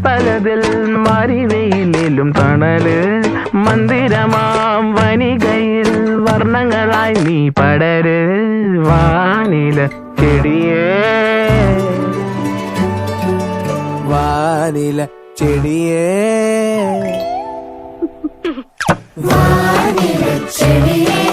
പലതിൽ മറിവെയിലും തണല് മന്ദിരമാം വനികയിൽ വർണ്ണങ്ങളായി നീ പടര് vanilla ചെടിയേ vanilla ചെടിയേ vanilla ചെടിയേ